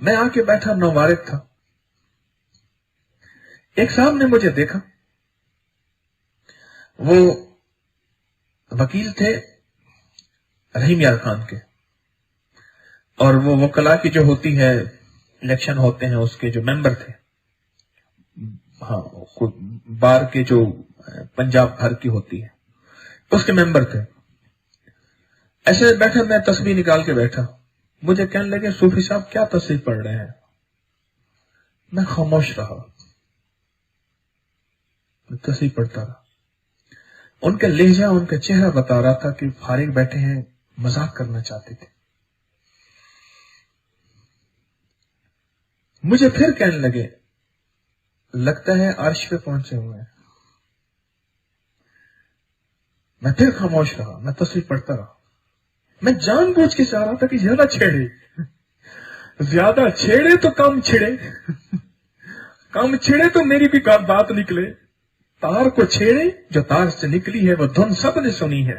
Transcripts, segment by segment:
मैं आके बैठा नौवारिद था। एक साहब ने मुझे देखा, वो वकील थे रहीम यार खान के, और वो वकला की जो होती है इलेक्शन होते हैं उसके जो मेंबर थे, हाँ बार के जो पंजाब भर की होती है उसके मेंबर थे। ऐसे बैठा, मैं तस्वीर निकाल के बैठा, मुझे कहने लगे सूफी साहब क्या तस्वीर पढ़ रहे हैं। मैं खामोश रहा, मैं तस्वीर पढ़ता रहा। उनका लहजा, उनका चेहरा बता रहा था कि फारिग बैठे हैं, मजाक करना चाहते थे। मुझे फिर कहने लगे लगता है अर्श पे पहुंचे हुए हैं। मैं फिर खामोश रहा, मैं तस्वीर पढ़ता रहा। मैं जानबूझ के चाह रहा था कि ज्यादा छेड़े, ज्यादा छेड़े तो कम छिड़े, कम छिड़े तो मेरी भी बात निकले। तार को छेड़े जो तार से निकली है वो धुन सबने सुनी है,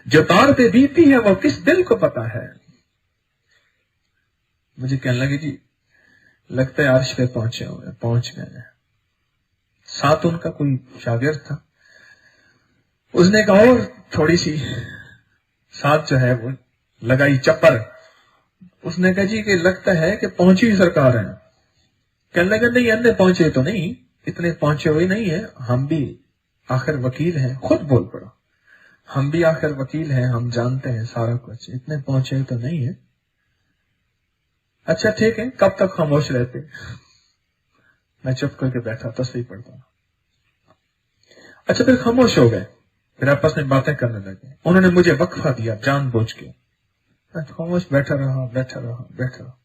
जो तार पे बीती है वो किस दिल को पता है। मुझे कहने लगे जी लगता है अर्श पे पहुंचे हुए, पहुंच गए हैं। साथ उनका कोई शागिर्द था, उसने कहा और थोड़ी सी साथ जो है वो लगाई चप्पर। उसने कहा जी कि लगता है कि पहुंची सरकार है। कहने लगा नहीं अन्य पहुंचे तो नहीं, इतने पहुंचे हुए नहीं है, हम भी आखिर वकील हैं। खुद बोल पड़ा, हम भी आखिर वकील हैं, हम जानते हैं सारा कुछ, इतने पहुंचे तो नहीं है। अच्छा ठीक है, कब तक खामोश रहते। मैं चुप करके बैठा, तस्वीर पढ़ता। अच्छा फिर खामोश हो गए, फिर आपस में बातें करने लगे। उन्होंने मुझे वक्फा दिया जानबूझ के। मैं खामोश बैठा रहा, बैठा रहा, बैठा रहा।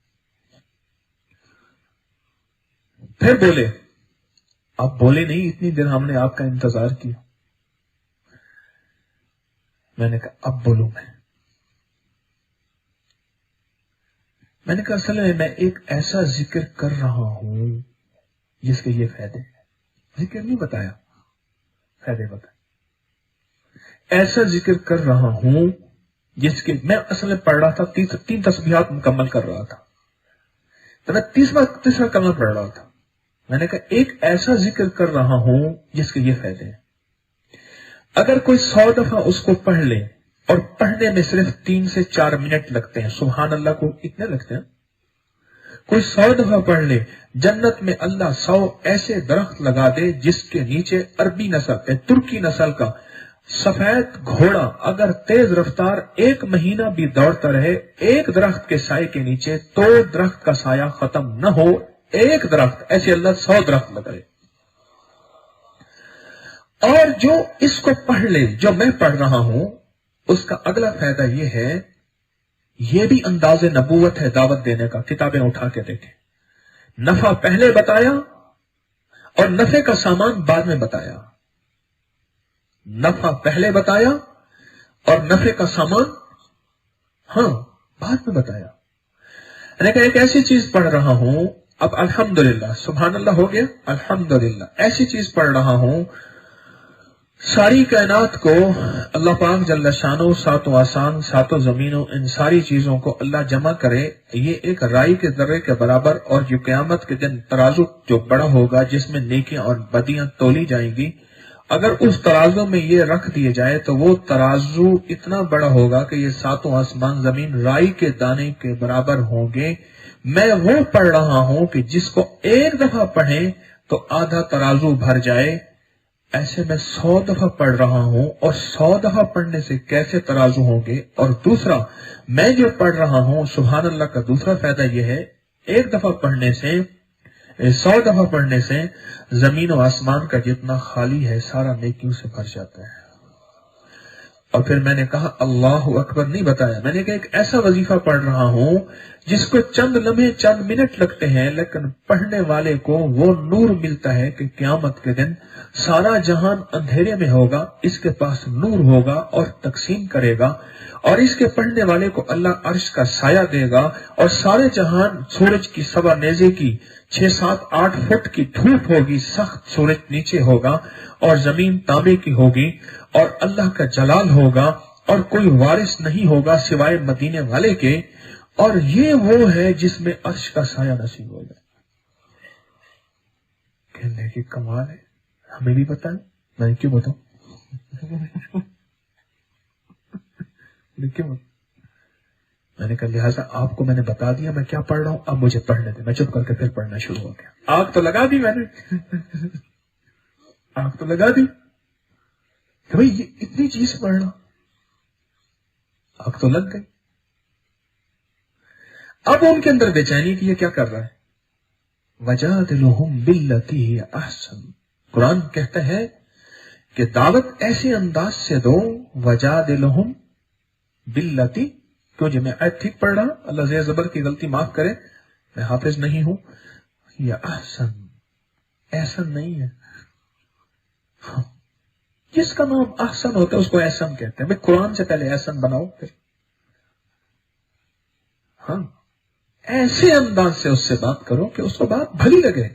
फिर बोले, आप बोले नहीं, इतनी देर हमने आपका इंतजार किया। मैंने कहा अब बोलूं मैंने कहा असल में मैं एक ऐसा जिक्र कर रहा हूं जिसके ये फायदे हैं। जिक्र नहीं बताया, फायदे बताए। ऐसा जिक्र कर रहा हूं जिसके मैं असल में पढ़ रहा था, तीन तस्बीहात मुकम्मल कर रहा था, तो मैं तीसरा कलमा पढ़ रहा था। मैंने कहा एक ऐसा जिक्र कर रहा हूं जिसके ये फायदे हैं। अगर कोई 100 दफा उसको पढ़ ले, और पढ़ने में सिर्फ 3 से 4 मिनट लगते हैं, सुभान अल्लाह को इतने लगते हैं। कोई 100 दफा पढ़ ले, जन्नत में अल्लाह 100 ऐसे दरख्त लगा दे जिसके नीचे अरबी नस्ल, तुर्की नस्ल का सफेद घोड़ा अगर तेज रफ्तार 1 महीना भी दौड़ता रहे एक दरख्त के साए के नीचे, तो दरख्त का साया खत्म न हो। एक दरख्त ऐसे अल्लाह 100 दरख्त लगाए। और जो इसको पढ़ ले, जो मैं पढ़ रहा हूं, उसका अगला फायदा यह है, यह भी अंदाज़े नबूवत है दावत देने का। किताबें उठा के देखें, नफा पहले बताया और नफे का सामान बाद में बताया। नफा पहले बताया और नफे का सामान बाद में बताया। मैंने एक ऐसी चीज पढ़ रहा हूं, अब अल्हम्दुलिल्लाह सुभान अल्लाह हो गया, अल्हम्दुलिल्लाह ऐसी चीज पढ़ रहा हूं, सारी कायनात को अल्लाह पाक जल्ल शानो, सातों आसान सातों जमीनों, इन सारी चीजों को अल्लाह जमा करे, ये एक राई के जर्रे के बराबर। और जो क़यामत के दिन तराजू जो बड़ा होगा जिसमें नेकियां और बदियां तोली जाएंगी, अगर उस तराजू में ये रख दिए जाए तो वो तराजू इतना बड़ा होगा कि ये सातों आसमान जमीन राई के दाने के बराबर होंगे। मैं वो पढ़ रहा हूं कि जिसको एक दफा पढ़े तो आधा तराजू भर जाए। ऐसे मैं 100 दफा पढ़ रहा हूं, और 100 दफा पढ़ने से कैसे तराजू होंगे। और दूसरा, मैं जो पढ़ रहा हूं सुभान अल्लाह का दूसरा फायदा यह है, एक दफा पढ़ने से 100 दफा पढ़ने से जमीन और आसमान का जितना खाली है सारा नेकियों से भर जाता है। और फिर मैंने कहा अल्लाहु अकबर नहीं बताया, मैंने कहा एक ऐसा वजीफा पढ़ रहा हूं जिसको चंद लम्हे चंद मिनट लगते हैं, लेकिन पढ़ने वाले को वो नूर मिलता है कि क़यामत के दिन सारा जहान अंधेरे में होगा, इसके पास नूर होगा और तकसीम करेगा। और इसके पढ़ने वाले को अल्लाह अर्श का साया देगा, और सारे जहान सूरज की सवा नेजे की 6, 7, 8 फुट की धूप होगी, सख्त सूरज नीचे होगा, और जमीन तांबे की होगी, और अल्लाह का जलाल होगा, और कोई वारिस नहीं होगा सिवाय मदीने वाले के। اور یہ وہ ہے جس میں عرش کا سایہ نصیب ہو جائے. کہنے کی کمال ہے, ہمیں بھی بتائیں. میں کیوں بتاؤں؟ کیوں؟ میں نے کہا لہٰذا آپ کو میں نے بتا دیا میں کیا پڑھ رہا ہوں, اب مجھے پڑھنے دیں. میں چپ کر کے پھر پڑھنا شروع ہو گیا. آگ تو لگا دی میں نے, آگ تو لگا دی کہ بھائی یہ اتنی چیز پڑھنا, آگ تو لگ گئی. اب ان کے اندر بے چینی کی, یہ کیا کر رہا ہے؟ وَجَادِلُهُمْ بِالَّتِي هِيَ أَحْسَنُ. قرآن کہتا ہے کہ دعوت ایسے انداز سے دو, وَجَادِلُهُمْ بِالَّتِي. کیوں جی میں آیت ٹھیک پڑھ رہا, اللہ زیر زبر کی غلطی معاف کرے, میں حافظ نہیں ہوں. یہ احسن, احسن نہیں ہے. جس کا نام احسن ہوتا ہے اس کو احسن کہتے ہیں. بھائی قرآن سے پہلے احسن بناؤ پھر. ہاں, ایسے انداز سے اس سے بات کرو کہ اس کو بات بھلی لگے,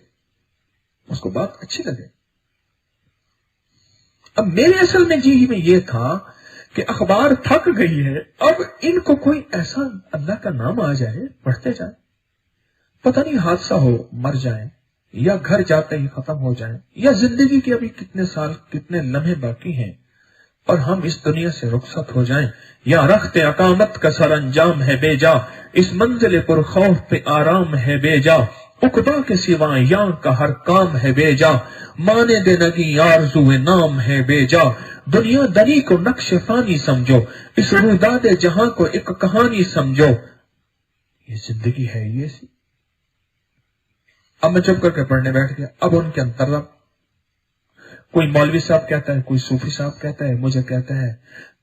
اس کو بات اچھی لگے. اب میرے اصل میں جی میں یہ تھا کہ اخبار تھک گئی ہے, اب ان کو کوئی ایسا اللہ کا نام آ جائے, پڑھتے جائیں, پتہ نہیں حادثہ ہو مر جائیں, یا گھر جاتے ہی ختم ہو جائیں, یا زندگی کے ابھی کتنے سال کتنے لمحے باقی ہیں اور ہم اس دنیا سے رخصت ہو جائیں, یا رخت اقامت کا سر انجام ہے بے جا, اس منزل پر خوف پہ آرام ہے بے جا, عقبا کے سوا یاں کا ہر کام ہے بے جا, مانے دے نگی آرزو نام ہے بے جا, دنیا دنی کو نقش فانی سمجھو, اس رویداد جہاں کو ایک کہانی سمجھو. یہ زندگی ہے یہ سی. اب میں چپ کر کے پڑھنے بیٹھ گیا. اب ان کے اندر کوئی مولوی صاحب کہتا ہے, کوئی صوفی صاحب کہتا ہے, مجھے کہتا ہے,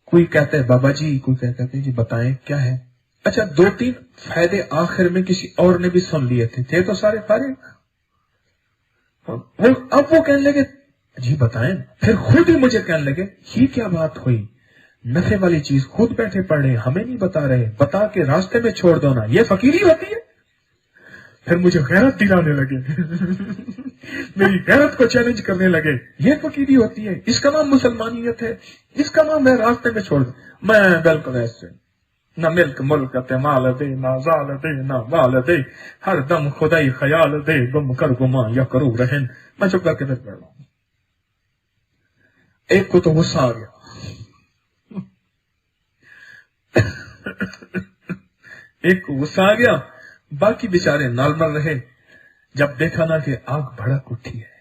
کوئی کہتا ہے بابا جی, کوئی کہتا ہے جی بتائیں کیا ہے. اچھا 2-3 فائدے آخر میں کسی اور نے بھی سن لیے تھے تو سارے فارغ. اب وہ کہنے لگے جی بتائیں, پھر خود ہی مجھے کہنے لگے یہ کیا بات ہوئی, نفع والی چیز خود بیٹھے پڑھ رہے, ہمیں نہیں بتا رہے, بتا کے راستے میں چھوڑ دو نا, یہ فقیری ہوتی ہے. پھر مجھے غیرت دلانے لگے, میری غیرت کو چیلنج کرنے لگے, یہ فقیری ہوتی ہے, اس کا نام مسلمانیت ہے, اس کا نام ہے راستے میں چھوڑ دو. میں بالکل ایسے, نہ ملک ملک مال دے, نہ زال دے, نہ مال دے, ہر دم خدائی خیال دے, گم کر گما یا کرو رہن. میں چپ کر کے پھر پڑھ رہا ہوں. ایک کو تو غصہ آ گیا, ایک کو غصہ آ گیا, باقی بیچارے نارمل رہے. جب دیکھا نا کہ آگ بھڑک اٹھی ہے,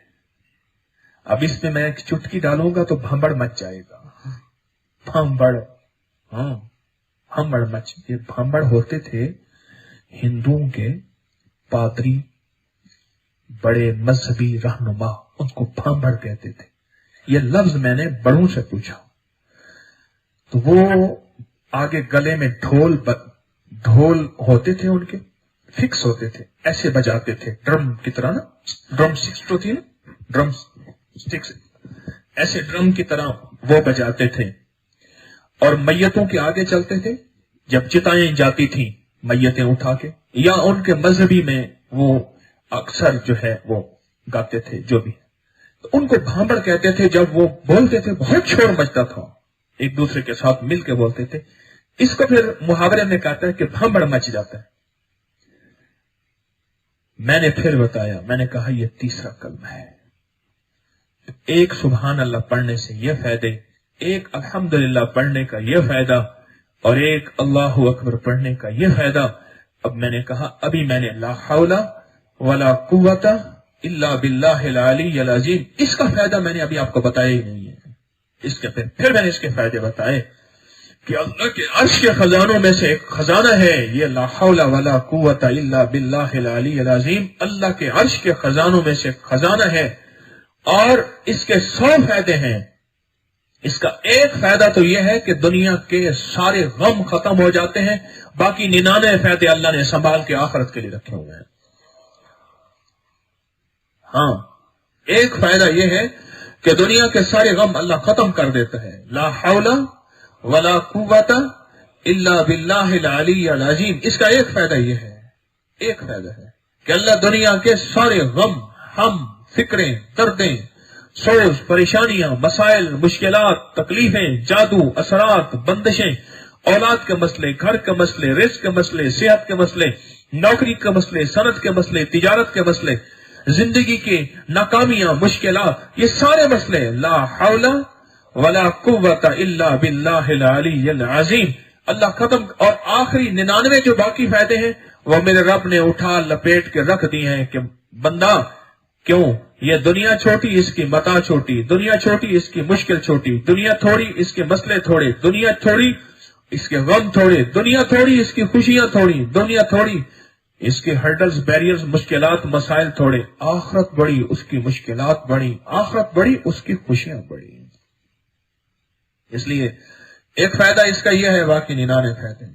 اب اس میں ایک چٹکی ڈالوں گا تو بھمبڑ مچ جائے گا. بھمبڑ, ہاں بھمبڑ مچ. یہ بھمبڑ ہوتے تھے ہندوؤں کے پادری, بڑے مذہبی رہنما, ان کو بھمبڑ کہتے تھے. یہ لفظ میں نے بڑوں سے پوچھا تو وہ آگے گلے میں ڈھول ہوتے تھے, ان کے فکس ہوتے تھے, ایسے بجاتے تھے ڈرم کی طرح نا, ڈرم سٹکس تو تھی نا, ڈرم سٹکس, ایسے ڈرم کی طرح وہ بجاتے تھے. اور میتوں کے آگے چلتے تھے, جب چتائیں جاتی تھیں میتیں اٹھا کے, یا ان کے مذہبی میں وہ اکثر جو ہے وہ گاتے تھے جو بھی, تو ان کو بھامبڑ کہتے تھے. جب وہ بولتے تھے بہت شور مچتا تھا, ایک دوسرے کے ساتھ مل کے بولتے تھے. اس کو پھر محاورے میں کہتا ہے کہ بھامبڑ مچ جاتا ہے. میں نے پھر بتایا, میں نے کہا یہ تیسرا کلمہ ہے. ایک سبحان اللہ پڑھنے سے یہ فائدے, ایک الحمدللہ پڑھنے کا یہ فائدہ, اور ایک اللہ اکبر پڑھنے کا یہ فائدہ. اب میں نے کہا ابھی میں نے لا حول ولا قوت الا باللہ العلی العظیم, اس کا فائدہ میں نے ابھی آپ کو بتایا ہی نہیں ہے. اس کے پھر میں نے اس کے فائدے بتائے کہ اللہ کے عرش کے خزانوں میں سے ایک خزانہ ہے یہ لا حول ولا قوت الا باللہ العلی العظیم. اللہ کے عرش کے خزانوں میں سے ایک خزانہ ہے, اور اس کے 100 فائدے ہیں. اس کا ایک فائدہ تو یہ ہے کہ دنیا کے سارے غم ختم ہو جاتے ہیں, باقی 99 فائدے اللہ نے سنبھال کے آخرت کے لیے رکھے ہوئے ہیں. ہاں, ایک فائدہ یہ ہے کہ دنیا کے سارے غم اللہ ختم کر دیتا ہے. لا حول ولا قوت الا باللہ العلی العظیم. اس کا ایک فائدہ یہ ہے, ایک فائدہ ہے کہ اللہ دنیا کے سارے غم, ہم, فکریں, دردیں, سوز, پریشانیاں, مسائل, مشکلات, تکلیفیں, جادو, اثرات, بندشیں औलाद के मसले, घर के मसले, रिस्क के मसले, सेहत के मसले, नौकरी के मसले, सनत के मसले, तिजारत के मसले, जिंदगी के नाकामियां, मुश्किलात, ये सारे मसले ला हौला वला कुव्वता इल्ला बिल्लाहिल अलीय्यिल अज़ीम, अल्लाह खत्म। और आखिरी 99 जो बाकी फायदे हैं वो मेरे रब ने उठा लपेट के रख दिए हैं कि बंदा, क्यों ये दुनिया छोटी, इसकी मता छोटी, दुनिया छोटी, इसकी मुश्किल छोटी, दुनिया थोड़ी, इसके मसले थोड़े, दुनिया थोड़ी, इसके गम थोड़े, दुनिया थोड़ी, इसकी खुशियां थोड़ी, दुनिया थोड़ी, इसके हर्डल्स, बैरियर्स, मुश्किलात, मसाइल थोड़े, आखिरत बड़ी, उसकी मुश्किलात बड़ी, आखिरत बड़ी, उसकी खुशियां बड़ी। इसलिए एक फायदा इसका यह है, बाकी 99 फायदे।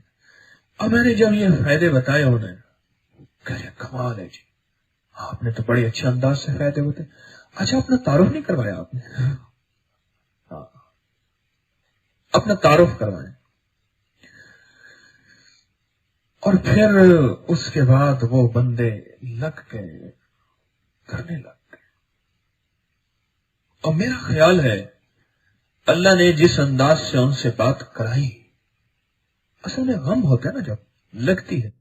अब मैंने जब ये फायदे बताए उन्हें, कहे कमाल है जी, आपने तो बड़े अच्छे अंदाज से फायदे बताए। अच्छा, अपना तारुफ नहीं करवाया आपने? हाँ, अपना तारुफ करवाए। और फिर उसके बाद वो बंदे लग गए, करने लग गए। और मेरा ख्याल है अल्लाह ने जिस अंदाज से उनसे बात कराई, असल में गम होता है ना जब लगती है,